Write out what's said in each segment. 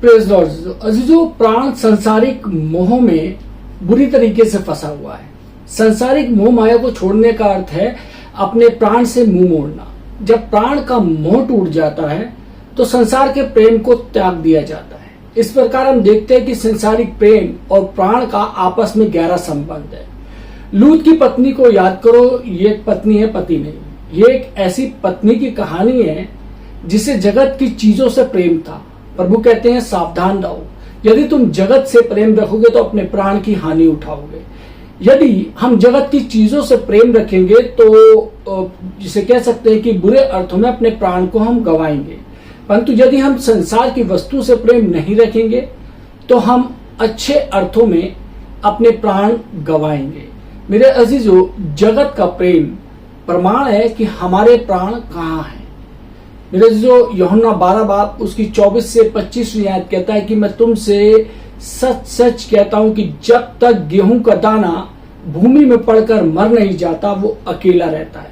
Praise Lord. अजीजों, प्राण सांसारिक मोह में बुरी तरीके से फंसा हुआ है। सांसारिक मोह माया को छोड़ने का अर्थ है अपने प्राण से मुंह मोड़ना। जब प्राण का मोह टूट जाता है तो संसार के प्रेम को त्याग दिया जाता है। इस प्रकार हम देखते हैं कि सांसारिक प्रेम और प्राण का आपस में गहरा संबंध है। लूत की पत्नी को याद करो, ये एक पत्नी है, पति नहीं। ये एक ऐसी पत्नी की कहानी है जिसे जगत की चीजों से प्रेम था। प्रभु कहते हैं सावधान रहो, यदि तुम जगत से प्रेम रखोगे तो अपने प्राण की हानि उठाओगे। यदि हम जगत की चीजों से प्रेम रखेंगे तो जिसे कह सकते हैं कि बुरे अर्थों में अपने प्राण को हम गवाएंगे। परंतु यदि हम संसार की वस्तु से प्रेम नहीं रखेंगे तो हम अच्छे अर्थों में अपने प्राण गवाएंगे। मेरे अजीजों, जगत का प्रेम प्रमाण है कि हमारे प्राण कहाँ हैं। मेरे जो यूहन्ना 12 बाब उसकी 24 से 25 आयत कहता है कि मैं तुमसे सच सच कहता हूं कि जब तक गेहूं का दाना भूमि में पड़कर मर नहीं जाता वो अकेला रहता है,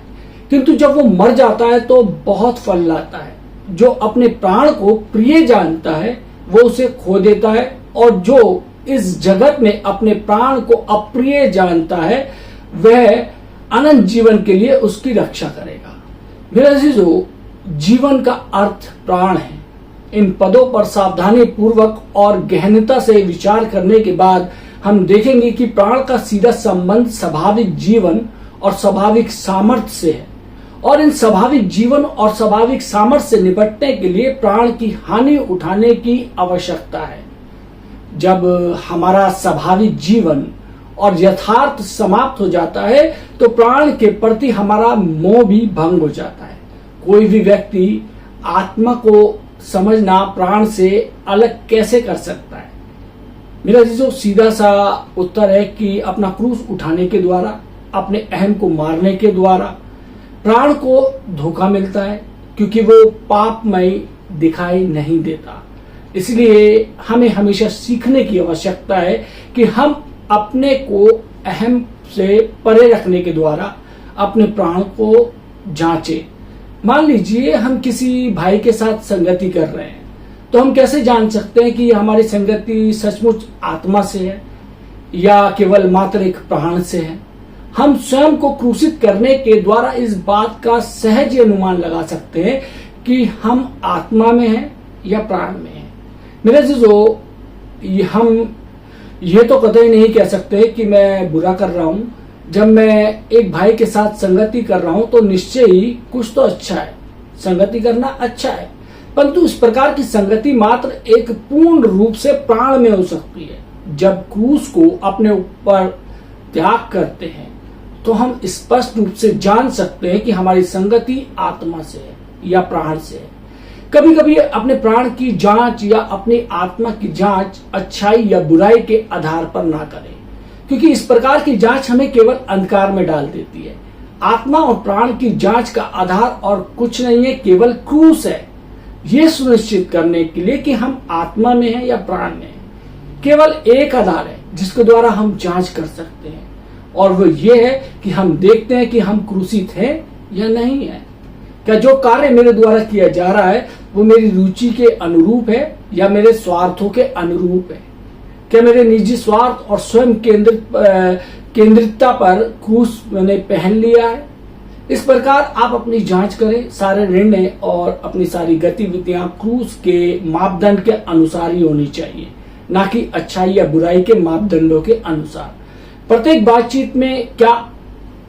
किंतु जब वो मर जाता है तो बहुत फल लाता है। जो अपने प्राण को प्रिय जानता है वो उसे खो देता है, और जो इस जगत में अपने प्राण को अप्रिय जानता है वह अनंत जीवन के लिए उसकी रक्षा करेगा। मेरे अजीजों, जीवन का अर्थ प्राण है। इन पदों पर सावधानी पूर्वक और गहनता से विचार करने के बाद हम देखेंगे कि प्राण का सीधा संबंध स्वाभाविक जीवन और स्वाभाविक सामर्थ्य से है, और इन स्वाभाविक जीवन और स्वाभाविक सामर्थ्य से निपटने के लिए प्राण की हानि उठाने की आवश्यकता है। जब हमारा स्वाभाविक जीवन और यथार्थ समाप्त हो जाता है तो प्राण के प्रति हमारा मोह भी भंग हो जाता है। कोई भी व्यक्ति आत्मा को समझना प्राण से अलग कैसे कर सकता है? मेरा जो सीधा सा उत्तर है कि अपना क्रूस उठाने के द्वारा, अपने अहम को मारने के द्वारा प्राण को धोखा मिलता है, क्योंकि वो पापमय दिखाई नहीं देता। इसलिए हमें हमेशा सीखने की आवश्यकता है कि हम अपने को अहम से परे रखने के द्वारा अपने प्राण को जांचें। मान लीजिए हम किसी भाई के साथ संगति कर रहे हैं, तो हम कैसे जान सकते हैं कि हमारी संगति सचमुच आत्मा से है या केवल मात्र एक प्राण से है? हम स्वयं को क्रूसित करने के द्वारा इस बात का सहज अनुमान लगा सकते हैं कि हम आत्मा में हैं या प्राण में हैं। मेरे अजीजों, हम ये तो कतई नहीं कह सकते कि मैं बुरा कर रहा हूं। जब मैं एक भाई के साथ संगति कर रहा हूं तो निश्चय ही कुछ तो अच्छा है, संगति करना अच्छा है, परंतु इस प्रकार की संगति मात्र एक पूर्ण रूप से प्राण में हो सकती है। जब क्रूस को अपने ऊपर त्याग करते हैं तो हम स्पष्ट रूप से जान सकते हैं कि हमारी संगति आत्मा से है या प्राण से है। कभी कभी अपने प्राण की जांच या अपनी आत्मा की जांच अच्छाई या बुराई के आधार पर ना करें, क्योंकि इस प्रकार की जांच हमें केवल अंधकार में डाल देती है। आत्मा और प्राण की जांच का आधार और कुछ नहीं है, केवल क्रूस है। यह सुनिश्चित करने के लिए कि हम आत्मा में हैं या प्राण में हैं, केवल एक आधार है जिसके द्वारा हम जांच कर सकते हैं, और वो ये है कि हम देखते हैं कि हम क्रूसित हैं या नहीं है। क्या जो कार्य मेरे द्वारा किया जा रहा है वो मेरी रुचि के अनुरूप है या मेरे स्वार्थों के अनुरूप है? क्या मेरे निजी स्वार्थ और स्वयं केंद्रितता पर क्रूस मैंने पहन लिया है? इस प्रकार आप अपनी जांच करें। सारे निर्णय और अपनी सारी गतिविधियां क्रूस के मापदंड के अनुसार ही होनी चाहिए, ना कि अच्छाई या बुराई के मापदंडों के अनुसार। प्रत्येक बातचीत में क्या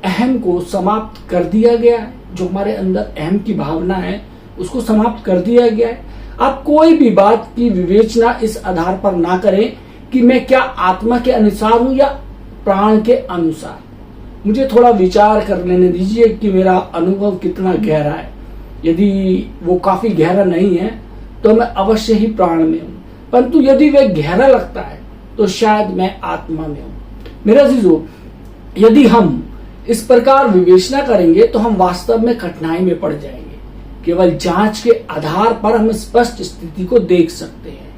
अहम को समाप्त कर दिया गया है? जो हमारे अंदर अहम की भावना है उसको समाप्त कर दिया गया है। आप कोई भी बात की विवेचना इस आधार पर ना करें कि मैं क्या आत्मा के अनुसार हूं या प्राण के अनुसार। मुझे थोड़ा विचार कर लेने दीजिए कि मेरा अनुभव कितना गहरा है। यदि वो काफी गहरा नहीं है तो मैं अवश्य ही प्राण में हूं, परंतु यदि वह गहरा लगता है तो शायद मैं आत्मा में हूं। मेरा अजीजों, यदि हम इस प्रकार विवेचना करेंगे तो हम वास्तव में कठिनाई में पड़ जाएंगे। केवल जांच के आधार पर हम स्पष्ट स्थिति को देख सकते हैं।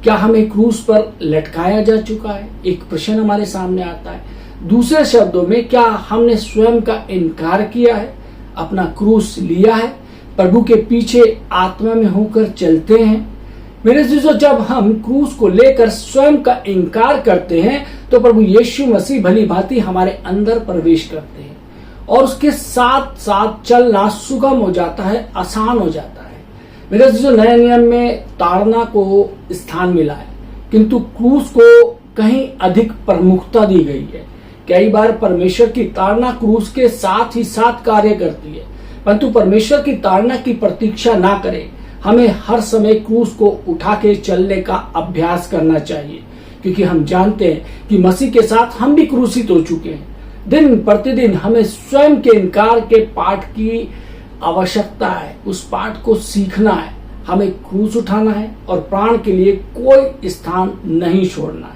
क्या हमें क्रूस पर लटकाया जा चुका है? एक प्रश्न हमारे सामने आता है। दूसरे शब्दों में, क्या हमने स्वयं का इनकार किया है, अपना क्रूस लिया है, प्रभु के पीछे आत्मा में होकर चलते हैं? मेरे चीजों, जब हम क्रूस को लेकर स्वयं का इनकार करते हैं तो प्रभु यीशु मसीह भली भांति हमारे अंदर प्रवेश करते हैं और उसके साथ साथ चलना सुगम हो जाता है, आसान हो जाता है। मेरे चीजों, नए नियम में ताड़ना को स्थान मिला है, किंतु क्रूस को कहीं अधिक प्रमुखता दी गई है। कई बार परमेश्वर की ताड़ना क्रूस के साथ ही साथ कार्य करती है, परंतु परमेश्वर की ताड़ना की प्रतीक्षा ना करें। हमें हर समय क्रूस को उठा के चलने का अभ्यास करना चाहिए, क्योंकि हम जानते हैं कि मसीह के साथ हम भी क्रूसित हो चुके हैं। दिन प्रतिदिन हमें स्वयं के इनकार के पाठ की आवश्यकता है, उस पाठ को सीखना है। हमें क्रूस उठाना है और प्राण के लिए कोई स्थान नहीं छोड़ना है।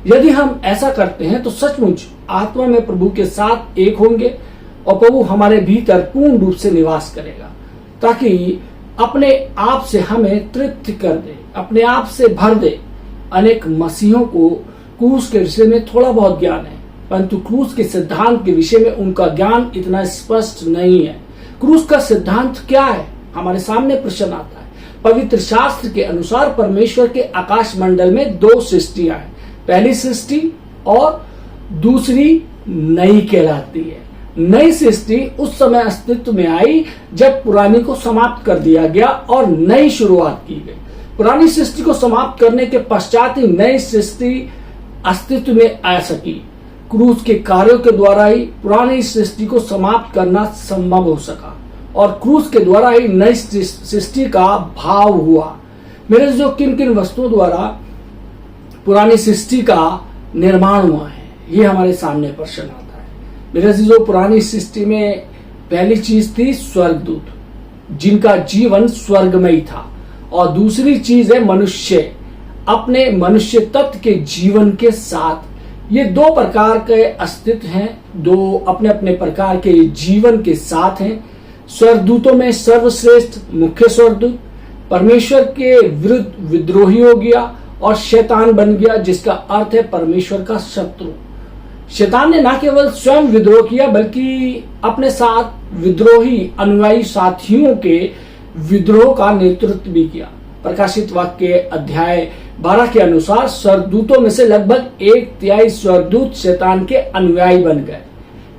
यदि हम ऐसा करते हैं तो सचमुच आत्मा में प्रभु के साथ एक होंगे और प्रभु हमारे भीतर पूर्ण रूप से निवास करेगा, ताकि अपने आप से हमें तृप्त कर दे, अपने आप से भर दे। अनेक मसीहों को क्रूस के विषय में थोड़ा बहुत ज्ञान है, परंतु क्रूस के सिद्धांत के विषय में उनका ज्ञान इतना स्पष्ट नहीं है। क्रूस का सिद्धांत क्या है? हमारे सामने प्रश्न आता है। पवित्र शास्त्र के अनुसार परमेश्वर के आकाश मंडल में दो सृष्टियां हैं, पहली सृष्टि और दूसरी नई कहलाती है। नई सृष्टि उस समय अस्तित्व में आई जब पुरानी को समाप्त कर दिया गया और नई शुरुआत की गई। पुरानी सृष्टि को समाप्त करने के पश्चात ही नई सृष्टि अस्तित्व में आ सकी। क्रूस के कार्यों के द्वारा ही पुरानी सृष्टि को समाप्त करना संभव हो सका और क्रूस के द्वारा ही नई सृष्टि का भाव हुआ। मेरे जो किन किन वस्तुओं द्वारा पुरानी सृष्टि का निर्माण हुआ है, ये हमारे सामने प्रश्न आता है। मेरे जो पुरानी सृष्टि में पहली चीज थी स्वर्गदूत, जिनका जीवन स्वर्गमय था, और दूसरी चीज है मनुष्य अपने मनुष्य तत्व के जीवन के साथ। ये दो प्रकार के अस्तित्व हैं, दो अपने अपने प्रकार के जीवन के साथ हैं। स्वर्गदूतों में सर्वश्रेष्ठ मुख्य स्वर्गदूत परमेश्वर के विरुद्ध विद्रोही हो गया और शैतान बन गया, जिसका अर्थ है परमेश्वर का शत्रु। शैतान ने न केवल स्वयं विद्रोह किया, बल्कि अपने साथ विद्रोही अनुयायी साथियों के विद्रोह का नेतृत्व भी किया। प्रकाशित वाक्य अध्याय 12 के अनुसार स्वर्गदूतों में से लगभग 1/3 स्वर्गदूत शैतान के अनुयायी बन गए।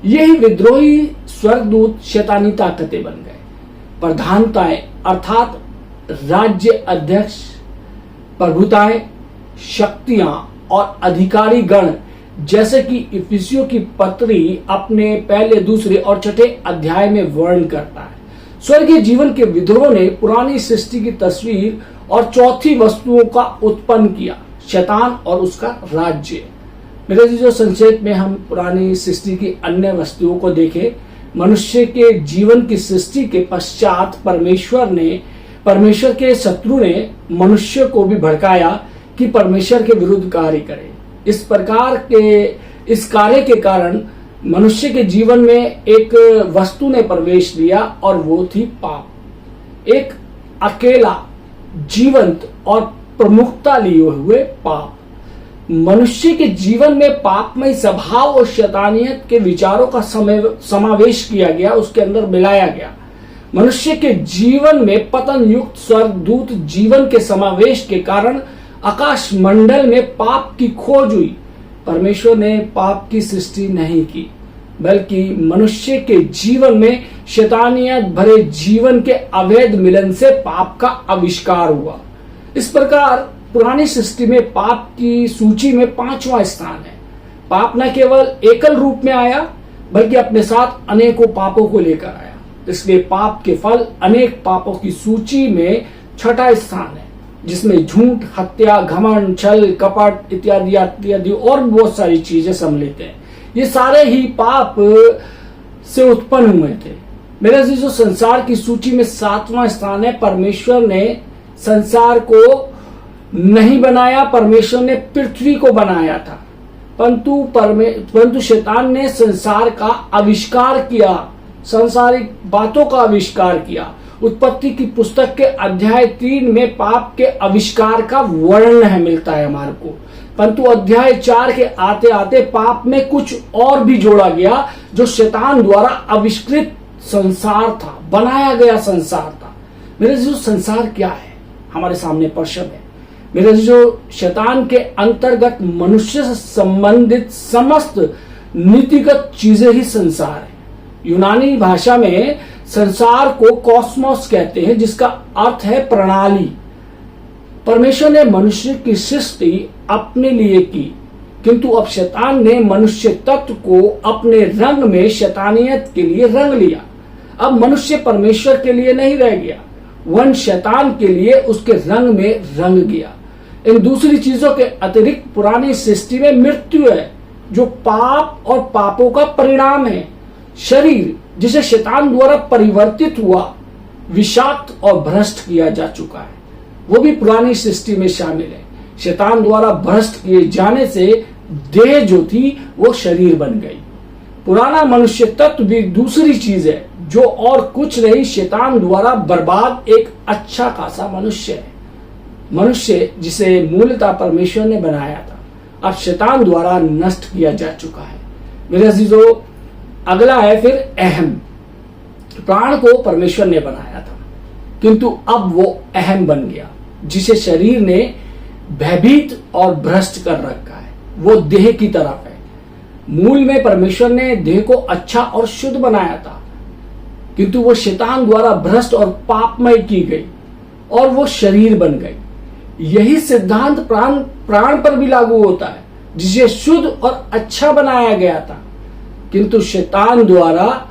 यही विद्रोही स्वर्गदूत शैतानी ताकतें बन गए। प्रधानताएं अर्थात राज्य अध्यक्ष, प्रभुताएं, शक्तियां और अधिकारी गण, जैसे कि इफिसियों की पत्री अपने पहले, दूसरे और छठे अध्याय में वर्णन करता है। स्वर्गीय जीवन के विद्रोह ने पुरानी सृष्टि की तस्वीर और चौथी वस्तुओं का उत्पन्न किया, शैतान और उसका राज्य। मेरे जो संक्षेप में हम पुरानी सृष्टि की अन्य वस्तुओं को देखें, मनुष्य के जीवन की सृष्टि के पश्चात परमेश्वर के शत्रु ने मनुष्य को भी भड़काया कि परमेश्वर के विरुद्ध कार्य करे। इस कार्य के कारण मनुष्य के जीवन में एक वस्तु ने प्रवेश लिया और वो थी पाप। एक अकेला, जीवंत और प्रमुखता लिए हुए पाप। मनुष्य के जीवन में पापमय स्वभाव और शैतानियत के विचारों का समावेश किया गया, उसके अंदर मिलाया गया। मनुष्य के जीवन में पतन युक्त स्वर्गदूत जीवन के समावेश के कारण आकाश मंडल में पाप की खोज हुई। परमेश्वर ने पाप की सृष्टि नहीं की, बल्कि मनुष्य के जीवन में शैतानियत भरे जीवन के अवैध मिलन से पाप का आविष्कार हुआ। इस प्रकार पुरानी सृष्टि में पाप की सूची में 5वां स्थान है। पाप न केवल एकल रूप में आया, बल्कि अपने साथ अनेकों पापों को लेकर आया। इसलिए पाप के फल अनेक पापों की सूची में 6ठा स्थान है, जिसमें झूठ, हत्या, घमंड, छल, कपट इत्यादि इत्यादि और बहुत सारी चीजें सम्मिलित हैं। ये सारे ही पाप से उत्पन्न हुए थे। मेरे जो संसार की सूची में 7वां स्थान है। परमेश्वर ने संसार को नहीं बनाया, परमेश्वर ने पृथ्वी को बनाया था, परंतु शैतान ने संसार का आविष्कार किया, सांसारिक बातों का आविष्कार किया। उत्पत्ति की पुस्तक के अध्याय 3 में पाप के आविष्कार का वर्णन मिलता है हमारे को, परंतु अध्याय 4 के आते आते पाप में कुछ और भी जोड़ा गया, जो शैतान द्वारा आविष्कृत संसार था, बनाया गया संसार था। मेरे जो संसार क्या है, हमारे सामने प्रश्न है। मेरे जो शैतान के अंतर्गत मनुष्य से संबंधित समस्त नीतिगत चीजें ही संसार है। यूनानी भाषा में संसार को कॉस्मोस कहते हैं, जिसका अर्थ है प्रणाली। परमेश्वर ने मनुष्य की सृष्टि अपने लिए की, किंतु अब शैतान ने मनुष्य तत्व को अपने रंग में शैतानियत के लिए रंग लिया। अब मनुष्य परमेश्वर के लिए नहीं रह गया, वह शैतान के लिए उसके रंग में रंग गया। इन दूसरी चीजों के अतिरिक्त पुरानी सृष्टि में मृत्यु है, जो पाप और पापों का परिणाम है। शरीर जिसे शैतान द्वारा परिवर्तित हुआ, विषाक्त और भ्रष्ट किया जा चुका है, वो भी पुरानी सृष्टि में शामिल है। शैतान द्वारा भ्रष्ट किए जाने से देह जो थी वो शरीर बन गई। पुराना मनुष्य तत्व भी दूसरी चीज है, जो और कुछ नहीं, शैतान द्वारा बर्बाद एक अच्छा खासा मनुष्य है। मनुष्य जिसे मूलतः परमेश्वर ने बनाया था, अब शैतान द्वारा नष्ट किया जा चुका है। मेरे अजीजों, अगला है फिर अहम। प्राण को परमेश्वर ने बनाया था, किंतु अब वो अहम बन गया, जिसे शरीर ने भयभीत और भ्रष्ट कर रखा है। वो देह की तरफ है। मूल में परमेश्वर ने देह को अच्छा और शुद्ध बनाया था, किंतु वो शैतान द्वारा भ्रष्ट और पापमय की गई और वो शरीर बन गई। यही सिद्धांत प्राण पर भी लागू होता है, जिसे शुद्ध और अच्छा बनाया गया था, किंतु शैतान द्वारा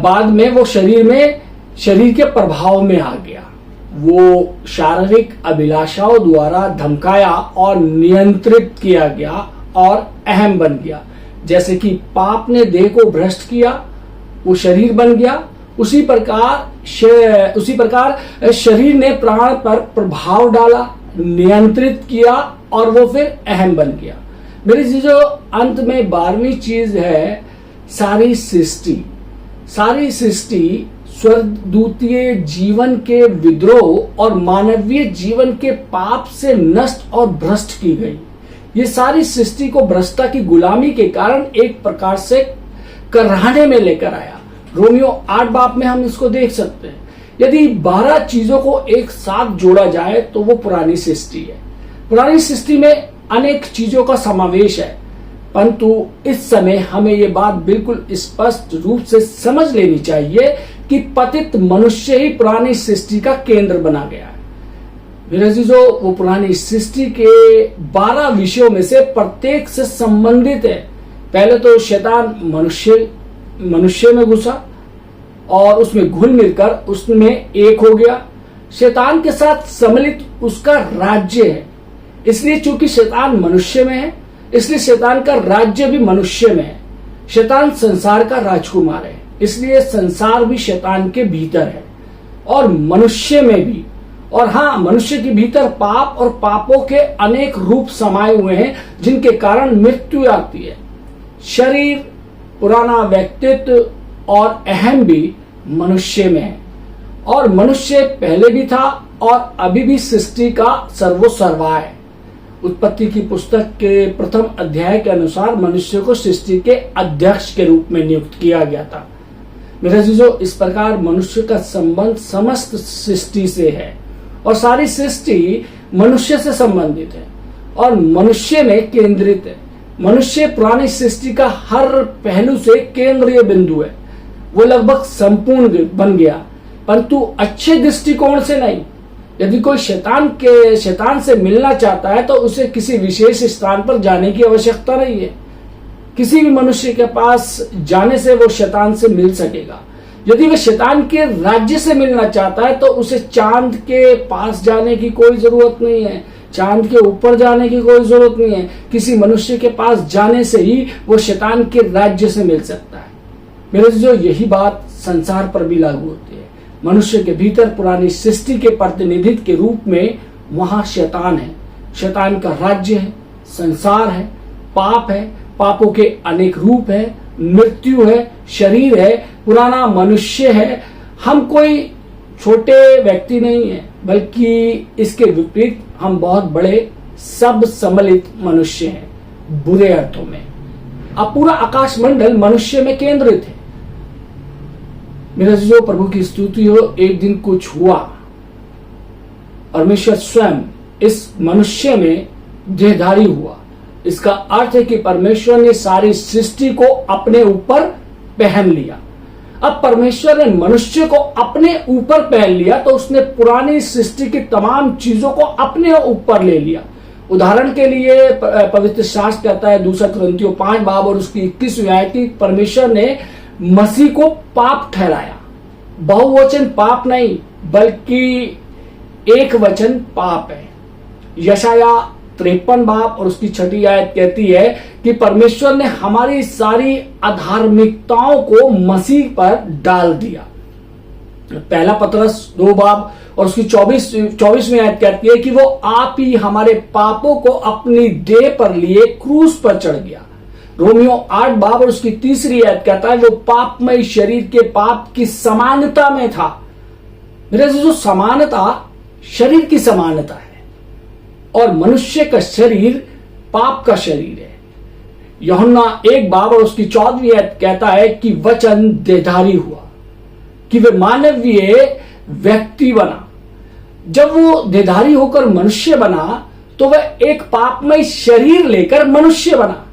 बाद में वो शरीर के प्रभाव में आ गया। वो शारीरिक अभिलाषाओं द्वारा धमकाया और नियंत्रित किया गया और अहम बन गया। जैसे कि पाप ने देह को भ्रष्ट किया, वो शरीर बन गया, उसी प्रकार शरीर ने प्राण पर प्रभाव डाला, नियंत्रित किया और वो फिर अहम बन गया। मेरी चीजों, अंत में 12वीं चीज है सारी सृष्टि। सारी सृष्टि स्वर्गदूतीय जीवन के विद्रोह और मानवीय जीवन के पाप से नष्ट और भ्रष्ट की गई। ये सारी सृष्टि को भ्रष्टता की गुलामी के कारण एक प्रकार से कराहने में लेकर आया। रोमियो 8 बाब में हम इसको देख सकते हैं। यदि 12 चीजों को एक साथ जोड़ा जाए तो वो पुरानी सृष्टि है। पुरानी सृष्टि में अनेक चीजों का समावेश है, परंतु इस समय हमें ये बात बिल्कुल स्पष्ट रूप से समझ लेनी चाहिए कि पतित मनुष्य ही पुरानी सृष्टि का केंद्र बना गया है। मेरे अजीजों, वो पुरानी सृष्टि के 12 विषयों में से प्रत्येक से संबंधित है। पहले तो शैतान मनुष्य में घुसा और उसमें घुल मिलकर उसमें एक हो गया। शैतान के साथ सम्मिलित उसका राज्य है। इसलिए चूंकि शैतान मनुष्य में है, इसलिए शैतान का राज्य भी मनुष्य में है। शैतान संसार का राजकुमार है, इसलिए संसार भी शैतान के भीतर है और मनुष्य में भी। और हाँ, मनुष्य के भीतर पाप और पापों के अनेक रूप समाये हुए हैं, जिनके कारण मृत्यु आती है। शरीर, पुराना व्यक्तित्व और अहम भी मनुष्य में है, और मनुष्य पहले भी था और अभी भी सृष्टि का सर्वोसर्वा है। उत्पत्ति की पुस्तक के प्रथम अध्याय के अनुसार मनुष्य को सृष्टि के अध्यक्ष के रूप में नियुक्त किया गया था। मेरे अजीजों, इस प्रकार मनुष्य का संबंध समस्त सृष्टि से है और सारी सृष्टि मनुष्य से संबंधित है और मनुष्य में केंद्रित है। मनुष्य पुरानी सृष्टि का हर पहलू से केंद्रीय बिंदु है। वो लगभग संपूर्ण बन गया, परंतु अच्छे दृष्टिकोण से नहीं। यदि कोई शैतान से मिलना चाहता है तो उसे किसी विशेष स्थान पर जाने की आवश्यकता नहीं है। किसी भी मनुष्य के पास जाने से वो शैतान से मिल सकेगा। यदि वह शैतान के राज्य से मिलना चाहता है तो उसे चांद के पास जाने की कोई जरूरत नहीं है, चांद के ऊपर जाने की कोई जरूरत नहीं है। किसी मनुष्य के पास जाने से ही वो शैतान के राज्य से मिल सकता है। मेरे जो यही बात संसार पर भी लागू होती है। मनुष्य के भीतर पुरानी सृष्टि के प्रतिनिधित्व के रूप में वहां शैतान है। शैतान का राज्य है, संसार है, पाप है, पापों के अनेक रूप है, मृत्यु है, शरीर है, पुराना मनुष्य है। हम कोई छोटे व्यक्ति नहीं है, बल्कि इसके विपरीत हम बहुत बड़े सब सम्मिलित मनुष्य हैं, बुरे अर्थों में। अब पूरा आकाश मंडल मनुष्य में केंद्रित है। मेरा जो प्रभु की स्तुति हो, एक दिन कुछ हुआ। परमेश्वर स्वयं इस मनुष्य में देहधारी हुआ। इसका अर्थ है कि परमेश्वर ने सारी सृष्टि को अपने ऊपर पहन लिया। अब परमेश्वर ने मनुष्य को अपने ऊपर पहन लिया तो उसने पुरानी सृष्टि की तमाम चीजों को अपने ऊपर ले लिया। उदाहरण के लिए पवित्र शास्त्र कहता है 2 कुरिन्थियों 5 बाब और उसकी 21वीं आयत की, परमेश्वर ने मसीह को पाप ठहराया। बहुवचन पाप नहीं बल्कि एक वचन पाप है। यशाया 53 बाब और उसकी 6ठी आयत कहती है कि परमेश्वर ने हमारी सारी अधार्मिकताओं को मसीह पर डाल दिया। पहला पतरस 2 बाब और उसकी 24वीं आयत कहती है कि वो आप ही हमारे पापों को अपनी देह पर लिए क्रूस पर चढ़ गया। रोमियो 8 बाब और उसकी 3री आयत कहता है वो पापमय शरीर के पाप की समानता में था। मेरे जो समानता शरीर की समानता है और मनुष्य का शरीर पाप का शरीर है। यूहन्ना 1 बाब और उसकी 14वीं आयत कहता है कि वचन देहधारी हुआ, कि वे मानवीय व्यक्ति बना। जब वो देहधारी होकर मनुष्य बना तो वह एक पापमय शरीर लेकर मनुष्य बना,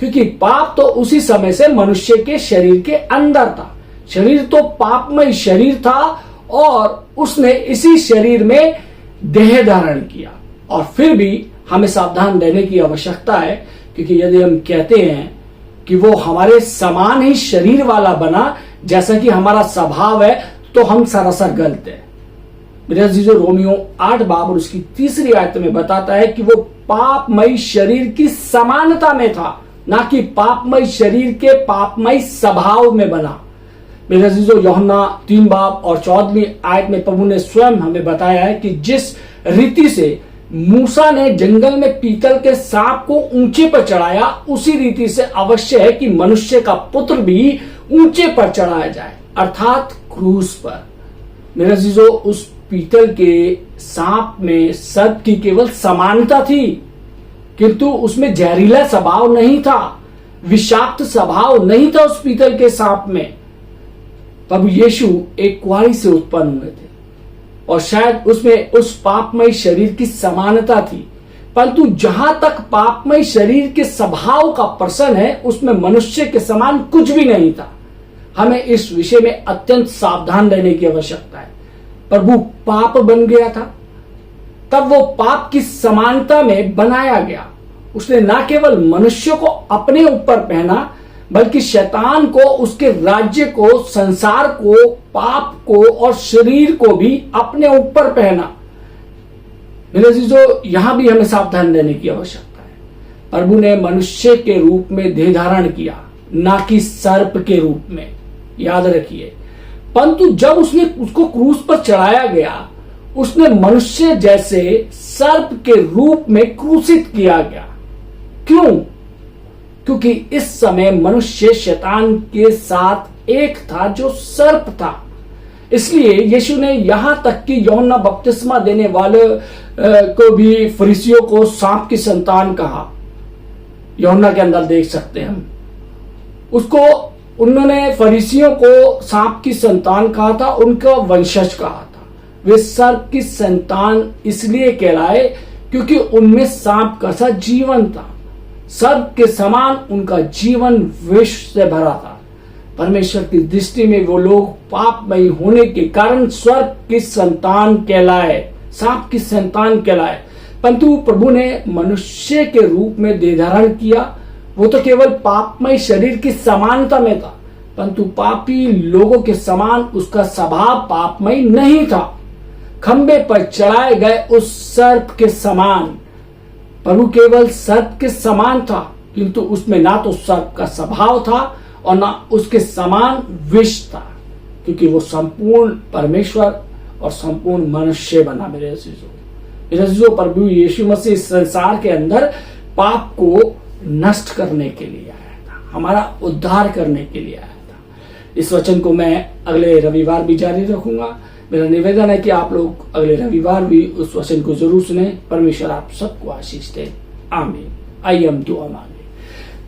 क्योंकि पाप तो उसी समय से मनुष्य के शरीर के अंदर था। शरीर तो पापमय शरीर था और उसने इसी शरीर में देह धारण किया। और फिर भी हमें सावधान रहने की आवश्यकता है, क्योंकि यदि हम कहते हैं कि वो हमारे समान ही शरीर वाला बना जैसा कि हमारा स्वभाव है, तो हम सरासर गलत है। मेरे अजीजों, रोमियो 8 बाब और उसकी 3री आयत में बताता है कि वो पापमय शरीर की समानता में था, ना कि पापमय शरीर के पापमय स्वभाव में बना। मेरे अजीजों, यूहन्ना 3 बाब और 14वीं आयत में प्रभु ने स्वयं हमें बताया है कि जिस रीति से मूसा ने जंगल में पीतल के सांप को ऊंचे पर चढ़ाया, उसी रीति से अवश्य है कि मनुष्य का पुत्र भी ऊंचे पर चढ़ाया जाए, अर्थात क्रूस पर। मेरे अजीजों, उस पीतल के सांप में सर्प की केवल समानता थी, किंतु उसमें जहरीला स्वभाव नहीं था, विषाक्त स्वभाव नहीं था उस पीतल के सांप में। प्रभु यीशु एक कुंवारी से उत्पन्न हुए थे और शायद उसमें उस पापमय शरीर की समानता थी, परंतु जहां तक पापमय शरीर के स्वभाव का प्रश्न है, उसमें मनुष्य के समान कुछ भी नहीं था। हमें इस विषय में अत्यंत सावधान रहने की आवश्यकता है। प्रभु पाप बन गया था, तब वो पाप की समानता में बनाया गया। उसने न केवल मनुष्य को अपने ऊपर पहना, बल्कि शैतान को, उसके राज्य को, संसार को, पाप को और शरीर को भी अपने ऊपर पहना। मेरे अजीजों, यहां भी हमें सावधान रहने की आवश्यकता है। प्रभु ने मनुष्य के रूप में देह धारण किया, ना कि सर्प के रूप में, याद रखिए। परंतु जब उसने उसको क्रूस पर चढ़ाया गया, उसने मनुष्य जैसे सर्प के रूप में क्रूसित किया गया। क्यों? क्योंकि इस समय मनुष्य शैतान के साथ एक था जो सर्प था। इसलिए यीशु ने यहां तक कि यूहन्ना बपतिस्मा देने वाले को भी फरीसियों को सांप की संतान कहा। यूहन्ना के अंदर देख सकते हैं हम उसको, उन्होंने फरीसियों को सांप की संतान कहा था, उनका वंशज कहा था। वे सर्प की संतान इसलिए कहलाए क्योंकि उनमें सांप का सा जीवन था। सर्प के समान उनका जीवन विष से भरा था। परमेश्वर की दृष्टि में वो लोग पापमय होने के कारण सर्प की संतान कहलाए, सांप की संतान कहलाए। परंतु प्रभु ने मनुष्य के रूप में देह धारण किया। वो तो केवल पापमय शरीर की समानता में था, परंतु पापी लोगों के समान उसका स्वभाव पापमय नहीं था। खंबे पर चढ़ाए गए उस सर्प के समान, प्रभु केवल सर्प के समान था, किंतु उसमें ना तो सर्प का स्वभाव था और ना उसके समान विष था, क्योंकि वो संपूर्ण परमेश्वर और संपूर्ण मनुष्य बना। मेरे अजीजों, प्रभु यीशु मसीह इस संसार के अंदर पाप को नष्ट करने के लिए आया था, हमारा उद्धार करने के लिए आया था। इस वचन को मैं अगले रविवार भी जारी रखूंगा। मेरा निवेदन है कि आप लोग अगले रविवार भी उस वचन को जरूर सुने। परमेश्वर आप सबको आशीष दे। आमीन। आइए हम दुआ मांगे।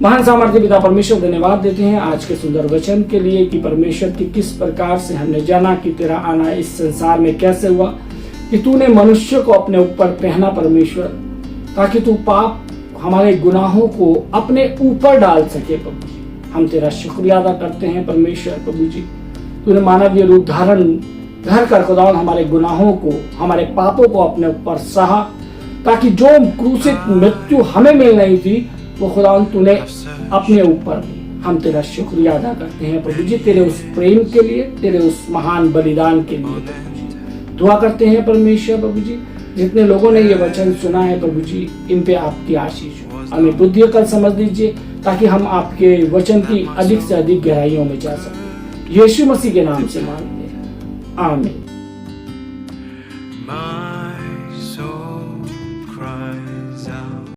महान सामर्थ्य पिता परमेश्वर, धन्यवाद देते हैं आज के सुंदर वचन के लिए कि परमेश्वर की किस प्रकार से हमने जाना कि तेरा आना इस संसार में कैसे हुआ, कि तूने मनुष्य को अपने ऊपर पहना परमेश्वर, ताकि तू पाप हमारे गुनाहों को अपने ऊपर डाल सके प्रभु जी। हम तेरा शुक्रिया अदा करते हैं परमेश्वर प्रभु जी। तूने मानवीय रूप धारण धर कर खुदावन हमारे गुनाहों को, हमारे पापों को अपने ऊपर सहा, ताकि जो क्रूसित मृत्यु हमें मिल रही थी वो खुदावन तूने अपने ऊपर ली। हम तेरा शुक्रिया अदा करते हैं प्रभु जी, तेरे उस प्रेम के लिए, तेरे उस महान बलिदान के लिए प्रभु जी। दुआ करते हैं परमेश्वर प्रभु जी, जितने लोगों ने ये वचन सुना है प्रभु जी, इन पे आपकी आशीष हो। हमें बुद्धि अकल समझ दीजिए, ताकि हम आपके वचन की अधिक से अधिक गहराइयों में जा सकें। यीशु मसीह के नाम से मांगते हैं, आमीन।